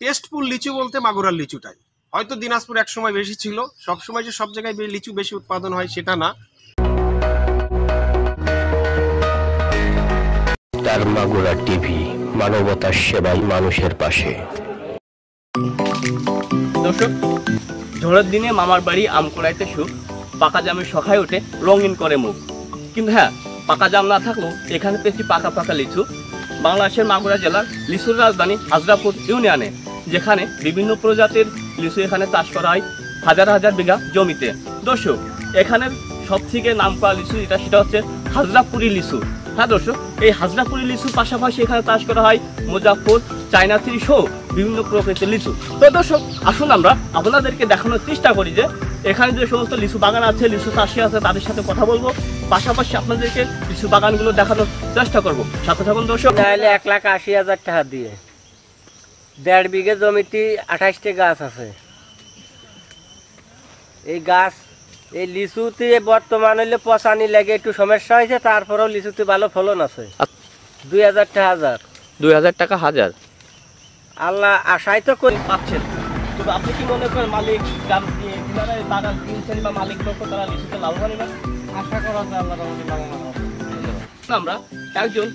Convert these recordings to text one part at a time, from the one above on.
Tasteful লিচু বলতে মাগুরার লিচুটাই। হয়তো দিনাজপুর এক সময় বেশি ছিল, সব সময় যে সব জায়গায় লিচু বেশি উৎপাদন হয় সেটা না। তার মাগুরা টিভি, মানবতার সেবায় মানুষের পাশে। দর্শক, ঝড়ের দিনে মামার বাড়ি আম কুড়াইতে সুখ, পাকা জামের শখায় ওঠে রঙিন করে মুখ। কিন্তু হ্যাঁ, পাকা জাম না থাকলেও এখানে পেয়েছি পাকা পাকা লিচু। বাংলাদেশের মাগুরা জেলার লিচুর রাজধানী হাজরাপুর ইউনিয়নে, যেখানে বিভিন্ন প্রজাতির লিচু এখানে চাষ করা হয় হাজার হাজার বিঘা জমিতে। দর্শক, এখানের সব থেকে নাম করা লিচু সেটা হচ্ছে হাজরাপুরি লিচু। হ্যাঁ দর্শক, এই হাজরাপুরি লিচুর পাশাপাশি এখানে চাষ করা হয় মুজাফর, চায়না থ্রি সহ বিভিন্ন প্রকৃতির লিচু। তো দর্শক, আসুন আমরা আপনাদেরকে দেখানোর চেষ্টা করি যে এখানে যে সমস্ত লিচু বাগান আছে, লিচু চাষি আছে, তাদের সাথে কথা বলবো, পাশাপাশি আপনাদেরকে লিচু বাগানগুলো দেখানোর চেষ্টা করবো। সাথে থাকুন দর্শক। তাহলে 1,80,000 টাকা দিয়ে 1.5 বিঘে জমিতে 28টি গাছ আছে। এই গাছ, এই লিচুতে বর্তমান হইলে পচানি লাগে একটু সমস্যা হয়েছে, তারপরেও লিচুতে ভালো ফলন আছে। 2,000 টাকা হাজার। 2,000 টাকা হাজার। আল্লাহ আশাই তো করি পাচ্ছেন। তবে আপনি কি মনে করেন মালিক বাগান কিনছেন বা মালিক পক্ষ তারা লিচুতে লাভবান হবে? আশা করা যায় আল্লাহর রহমতে লাভবান হবে। আমরা একজন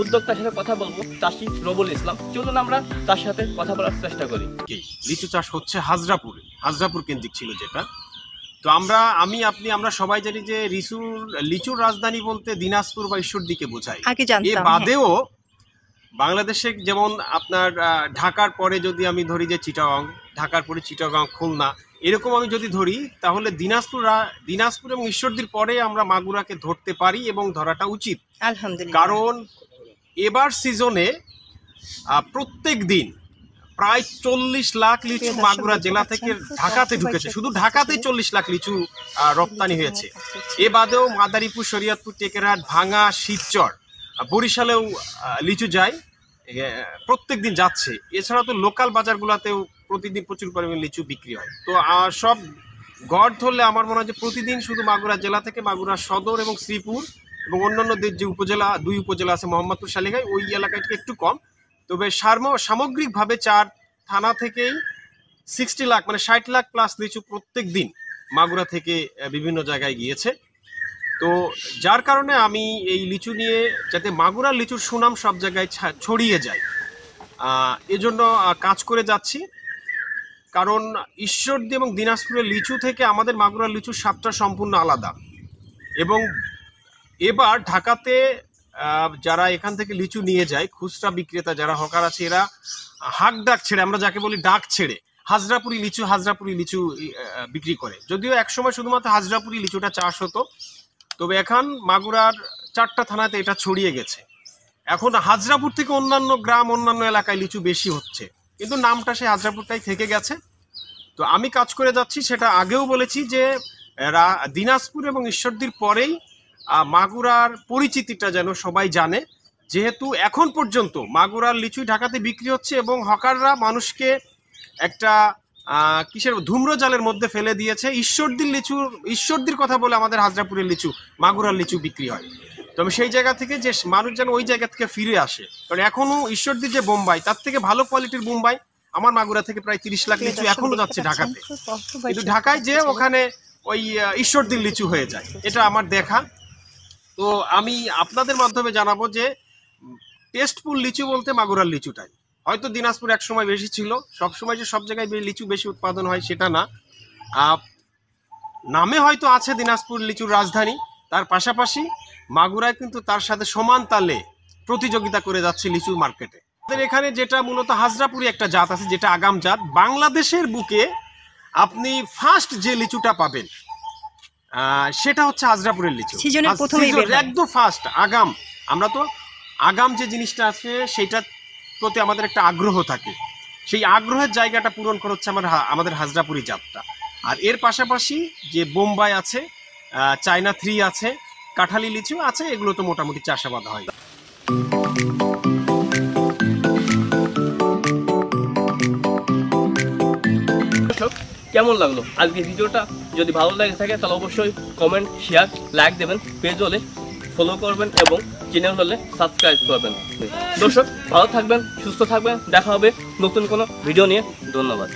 উদ্যোক্তার সাথে কথা বলবো, চাষি রবুল ইসলাম। চলুন আমরা তার সাথে কথা বলার চেষ্টা করি। লিচু চাষ হচ্ছে হাজরাপুর কেন্দ্রিক ছিল যেটা। তো আমরা সবাই জানি যে লিচুর রাজধানী বলতে দিনাজপুর বা ঈশ্বরদীকে বোঝায়। এ বাদেও বাংলাদেশে যেমন আপনার ঢাকার পরে যদি আমি ধরি যে চিটাগং, ঢাকার পরে চিটাগং, খুলনা, এরকম আমি যদি ধরি তাহলে দিনাজপুর এবং ঈশ্বরদীর পরে আমরা মাগুরাকে ধরতে পারি এবং ধরাটা উচিত। আলহামদুলিল্লাহ। কারণ এবার সিজনে প্রত্যেক দিন প্রায় 40 লাখ লিচু মাগুরা জেলা থেকে ঢাকাতে ঢুকেছে। শুধু ঢাকাতেই 40 লাখ লিচু রপ্তানি হয়েছে। এ বাদেও মাদারীপুর, শরীয়তপুর, টেকেরহাট, ভাঙা, শিবচর, বরিশালেও লিচু যায়, প্রত্যেক দিন যাচ্ছে। এছাড়া তো লোকাল বাজারগুলোতেও প্রতিদিন প্রচুর পরিমাণে লিচু বিক্রি হয়। তো সব গড় ধরলে আমার মনে হয় যে প্রতিদিন শুধু মাগুরা জেলা থেকে মাগুরা সদর এবং শ্রীপুর এবং অন্যান্য যে উপজেলা, 2 উপজেলা আছে, মোহাম্মদপুর, শালিখাই, ওই এলাকায় একটু কম। তবে সামগ্রিকভাবে 4 থানা থেকেই 60 লাখ মানে 60 লাখ প্লাস লিচু প্রত্যেক দিন মাগুরা থেকে বিভিন্ন জায়গায় গিয়েছে। তো যার কারণে আমি এই লিচু নিয়ে, যাতে মাগুরার লিচুর সুনাম সব জায়গায় ছড়িয়ে যায়, এজন্য কাজ করে যাচ্ছি। কারণ ঈশ্বরদী এবং দিনাজপুরের লিচু থেকে আমাদের মাগুরার লিচুর স্বাদটা সম্পূর্ণ আলাদা। এবং এবার ঢাকাতে যারা এখান থেকে লিচু নিয়ে যায়, খুচরা বিক্রেতা যারা হকার আছে, এরা হাক ডাক ছেড়ে, আমরা যাকে বলি ডাক ছেড়ে, হাজরাপুরি লিচু বিক্রি করে। যদিও একসময় শুধুমাত্র হাজরাপুরি লিচুটা চাষ হতো, তবে এখন মাগুরার 4টা থানাতে এটা ছড়িয়ে গেছে। এখন হাজরাপুর থেকে অন্যান্য গ্রাম, অন্যান্য এলাকায় লিচু বেশি হচ্ছে, কিন্তু নামটা সেই হাজরাপুরটাই থেকে গেছে। তো আমি কাজ করে যাচ্ছি, সেটা আগেও বলেছি যে দিনাজপুর এবং ঈশ্বরদীর পরেই মাগুরার পরিচিতিটা যেন সবাই জানে, যেহেতু এখন পর্যন্ত মাগুরার লিচুই ঢাকাতে বিক্রি হচ্ছে এবং হকাররা মানুষকে একটা ধূম্রজালের মধ্যে ফেলে দিয়েছে। ঈশ্বরদীর কথা বলে আমাদের হাজরাপুরের লিচু, মাগুরার লিচু বিক্রি হয়। তবে সেই জায়গা থেকে যে মানুষ যেন ওই জায়গা থেকে ফিরে আসে, কারণ এখনো ঈশ্বরদীর যে বোম্বাই, তার থেকে ভালো কোয়ালিটির বোম্বাই আমার মাগুরা থেকে প্রায় 30 লাখ লিচু এখনো যাচ্ছে ঢাকাতে, কিন্তু ঢাকায় যে ওখানে ওই ঈশ্বরদীর লিচু হয়ে যায়, এটা আমার দেখা। তো আমি আপনাদের মাধ্যমে জানাবো যে টেস্টফুল লিচু বলতে মাগুরার লিচুটাই। হয়তো দিনাজপুর এক সময় বেশি ছিল, সব সময় যে সব জায়গায় লিচু বেশি উৎপাদন হয় সেটা না। নামে হয়তো আছে দিনাজপুর লিচুর রাজধানী, তার পাশাপাশি মাগুরায় কিন্তু তার সাথে সমান তালে প্রতিযোগিতা করে যাচ্ছে লিচুর মার্কেটে। আমাদের এখানে যেটা মূলত হাজরাপুরি একটা জাত আছে, যেটা আগাম জাত। বাংলাদেশের বুকে আপনি ফার্স্ট যে লিচুটা পাবেন সেটা হচ্ছে হাজরাপুরের লিচু, একদম ফার্স্ট আগাম। আমরা তো আগাম যে জিনিসটা আছে সেইটার প্রতি আমাদের একটা আগ্রহ থাকে, সেই আগ্রহের জায়গাটা পূরণ করা হচ্ছে আমাদের হাজরাপুরি জাতটা। আর এর পাশাপাশি যে বোম্বাই আছে, চায়না থ্রি আছে, কাঁঠালি লিচু আছে, এগুলো তো মোটামুটি চাষাবাদ হয়। কেমন লাগলো আজকে ভিডিওটা? যদি ভালো লাগে থাকে তাহলে অবশ্যই কমেন্ট, শেয়ার, লাইক দেবেন, পেজ হলে ফলো করবেন এবং চ্যানেল হলে সাবস্ক্রাইব করবেন। দর্শক ভালো থাকবেন, সুস্থ থাকবেন, দেখা হবে নতুন কোনো ভিডিও নিয়ে। ধন্যবাদ।